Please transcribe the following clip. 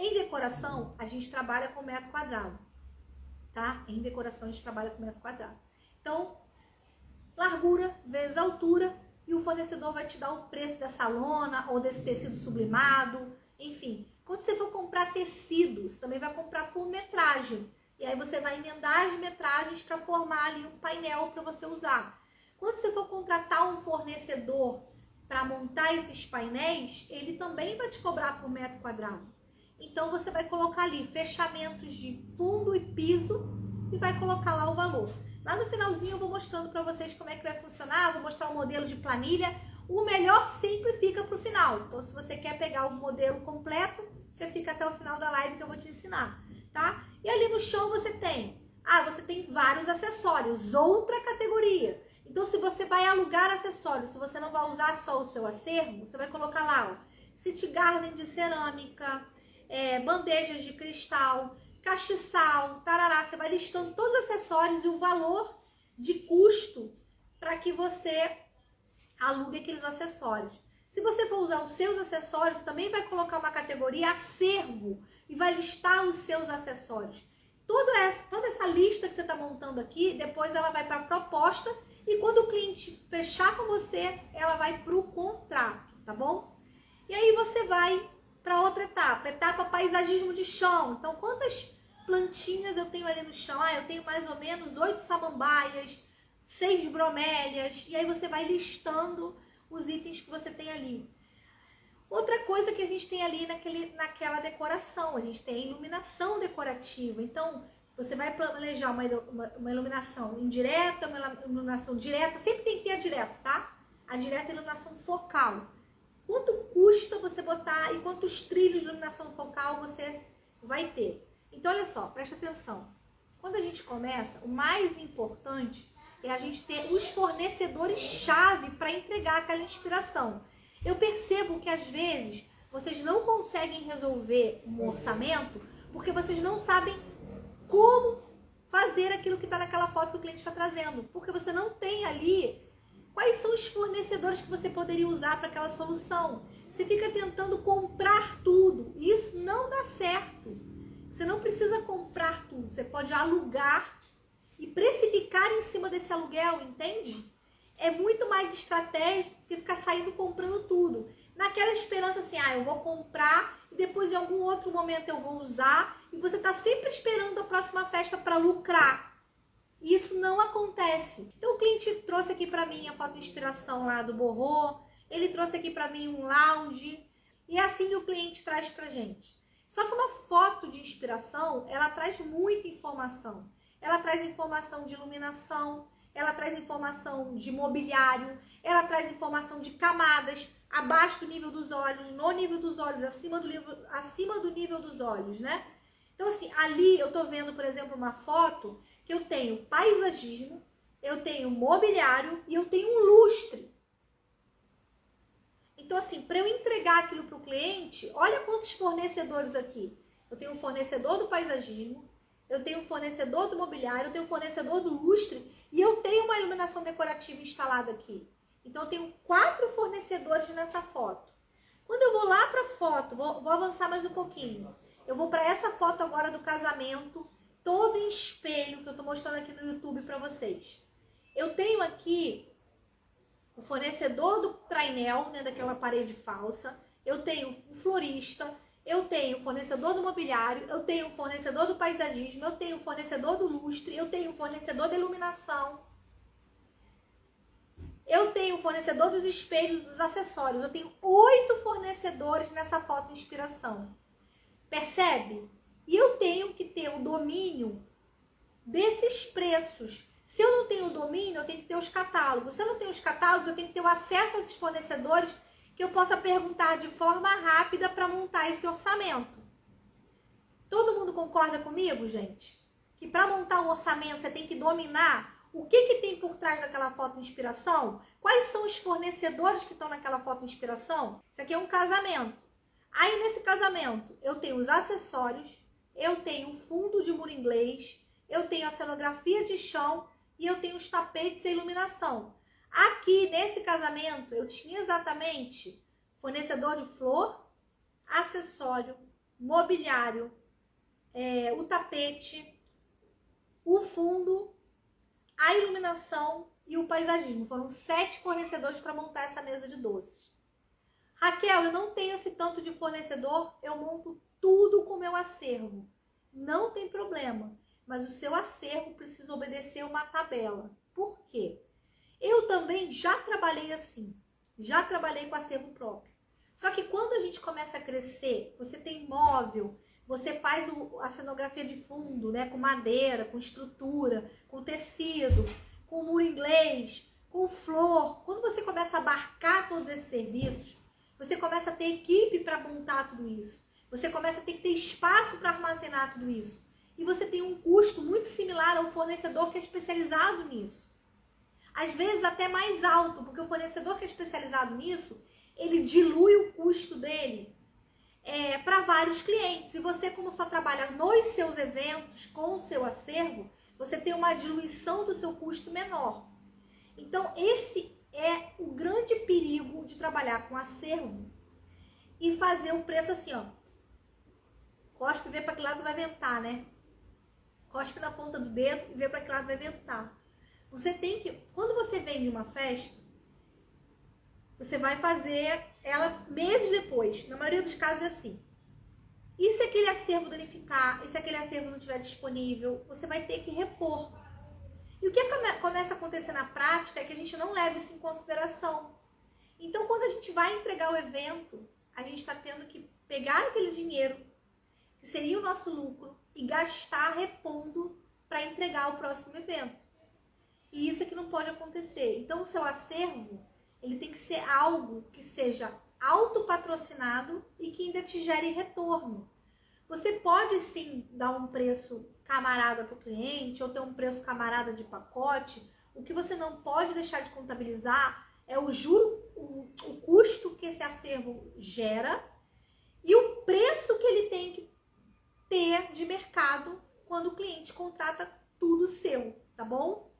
Em decoração, a gente trabalha com metro quadrado, tá? Em decoração, a gente trabalha com metro quadrado. Então, largura vezes altura, e o fornecedor vai te dar o preço dessa lona ou desse tecido sublimado, enfim. Quando você for comprar tecido, você também vai comprar por metragem. E aí você vai emendar as metragens para formar ali um painel para você usar. Quando você for contratar um fornecedor para montar esses painéis, ele também vai te cobrar por metro quadrado. Então você vai colocar ali fechamentos de fundo e piso e vai colocar lá o valor. Lá no finalzinho eu vou mostrando para vocês como é que vai funcionar, eu vou mostrar o modelo de planilha. O melhor sempre fica para o final. Então se você quer pegar o modelo completo, você fica até o final da live que eu vou te ensinar, tá? E ali no chão você tem vários acessórios, outra categoria. Então se você vai alugar acessórios, se você não vai usar só o seu acervo, você vai colocar lá, ó, city garden de cerâmica, bandejas de cristal, castiçal, tarará. Você vai listando todos os acessórios e o valor de custo para que você alugue aqueles acessórios. Se você for usar os seus acessórios, também vai colocar uma categoria acervo e vai listar os seus acessórios. Toda essa lista que você está montando aqui, depois ela vai para a proposta e quando o cliente fechar com você, ela vai para o contrato, tá bom? E aí você vai para outra etapa paisagismo de chão. Então, quantas plantinhas eu tenho ali no chão? Eu tenho mais ou menos 8 samambaias, 6 bromélias, e aí você vai listando os itens que você tem ali. Outra coisa que a gente tem ali naquela decoração, a gente tem a iluminação decorativa. Então, você vai planejar uma iluminação indireta, uma iluminação direta, sempre tem que ter a direta, tá? A direta é a iluminação focal. Quanto custa você botar e quantos trilhos de iluminação focal você vai ter? Então, olha só, presta atenção. Quando a gente começa, o mais importante é a gente ter os fornecedores-chave para entregar aquela inspiração. Eu percebo que, às vezes, vocês não conseguem resolver um orçamento porque vocês não sabem como fazer aquilo que está naquela foto que o cliente está trazendo. Porque você não tem ali quais são os fornecedores que você poderia usar para aquela solução. Você fica tentando comprar tudo. E isso não dá certo. Você não precisa comprar tudo. Você pode alugar e precificar em cima desse aluguel, entende? É muito mais estratégico do que ficar saindo comprando tudo. Naquela esperança assim, eu vou comprar e depois em algum outro momento eu vou usar. E você está sempre esperando a próxima festa para lucrar. E isso não acontece. Então o cliente trouxe aqui para mim a foto de inspiração lá do Borro. Ele trouxe aqui para mim um lounge. E é assim que o cliente traz pra gente. Só que uma foto de inspiração, ela traz muita informação. Ela traz informação de iluminação, ela traz informação de mobiliário, ela traz informação de camadas, abaixo do nível dos olhos, no nível dos olhos, acima do nível dos olhos, né? Então, assim, ali eu tô vendo, por exemplo, uma foto que eu tenho paisagismo, eu tenho mobiliário e eu tenho um lustre. Então, assim, para eu entregar aquilo para o cliente, olha quantos fornecedores aqui. Eu tenho um fornecedor do paisagismo, eu tenho um fornecedor do mobiliário, eu tenho um fornecedor do lustre e eu tenho uma iluminação decorativa instalada aqui. Então, eu tenho 4 fornecedores nessa foto. Quando eu vou lá para a foto, vou avançar mais um pouquinho. Eu vou para essa foto agora do casamento, todo em espelho, que eu estou mostrando aqui no YouTube para vocês. Eu tenho aqui o fornecedor do trainel, né, daquela parede falsa. Eu tenho o florista. Eu tenho o fornecedor do mobiliário, eu tenho o fornecedor do paisagismo, eu tenho o fornecedor do lustre, eu tenho o fornecedor da iluminação, eu tenho o fornecedor dos espelhos, dos acessórios. Eu tenho 8 fornecedores nessa foto inspiração. Percebe? E eu tenho que ter o domínio desses preços. Se eu não tenho o domínio, eu tenho que ter os catálogos. Se eu não tenho os catálogos, eu tenho que ter o acesso a esses fornecedores que eu possa perguntar de forma rápida para montar esse orçamento. Todo mundo concorda comigo, gente? Que para montar um orçamento você tem que dominar o que tem por trás daquela foto inspiração? Quais são os fornecedores que estão naquela foto inspiração? Isso aqui é um casamento. Aí nesse casamento eu tenho os acessórios, eu tenho o fundo de muro inglês, eu tenho a cenografia de chão e eu tenho os tapetes e a iluminação. Aqui, nesse casamento, eu tinha exatamente fornecedor de flor, acessório, mobiliário, o tapete, o fundo, a iluminação e o paisagismo. Foram 7 fornecedores para montar essa mesa de doces. Raquel, eu não tenho esse tanto de fornecedor, eu monto tudo com o meu acervo. Não tem problema, mas o seu acervo precisa obedecer uma tabela. Por quê? Eu também já trabalhei assim, já trabalhei com acervo próprio. Só que quando a gente começa a crescer, você tem móvel, você faz a cenografia de fundo, né, com madeira, com estrutura, com tecido, com muro inglês, com flor. Quando você começa a abarcar todos esses serviços, você começa a ter equipe para montar tudo isso. Você começa a ter que ter espaço para armazenar tudo isso. E você tem um custo muito similar ao fornecedor que é especializado nisso. Às vezes até mais alto, porque o fornecedor que é especializado nisso, ele dilui o custo dele para vários clientes. E você, como só trabalha nos seus eventos, com o seu acervo, você tem uma diluição do seu custo menor. Então, esse é o grande perigo de trabalhar com acervo e fazer o preço assim, ó. Cospe e vê para que lado vai ventar, né? Cospe na ponta do dedo e vê para que lado vai ventar. Você tem que, quando você vende uma festa, você vai fazer ela meses depois. Na maioria dos casos é assim. E se aquele acervo danificar, e se aquele acervo não estiver disponível, você vai ter que repor. E o que começa a acontecer na prática é que a gente não leva isso em consideração. Então, quando a gente vai entregar o evento, a gente está tendo que pegar aquele dinheiro, que seria o nosso lucro, e gastar repondo para entregar o próximo evento. E isso é que não pode acontecer. Então, o seu acervo, ele tem que ser algo que seja autopatrocinado e que ainda te gere retorno. Você pode sim dar um preço camarada para o cliente ou ter um preço camarada de pacote. O que você não pode deixar de contabilizar é o juro, o custo que esse acervo gera e o preço que ele tem que ter de mercado quando o cliente contrata tudo seu, tá bom?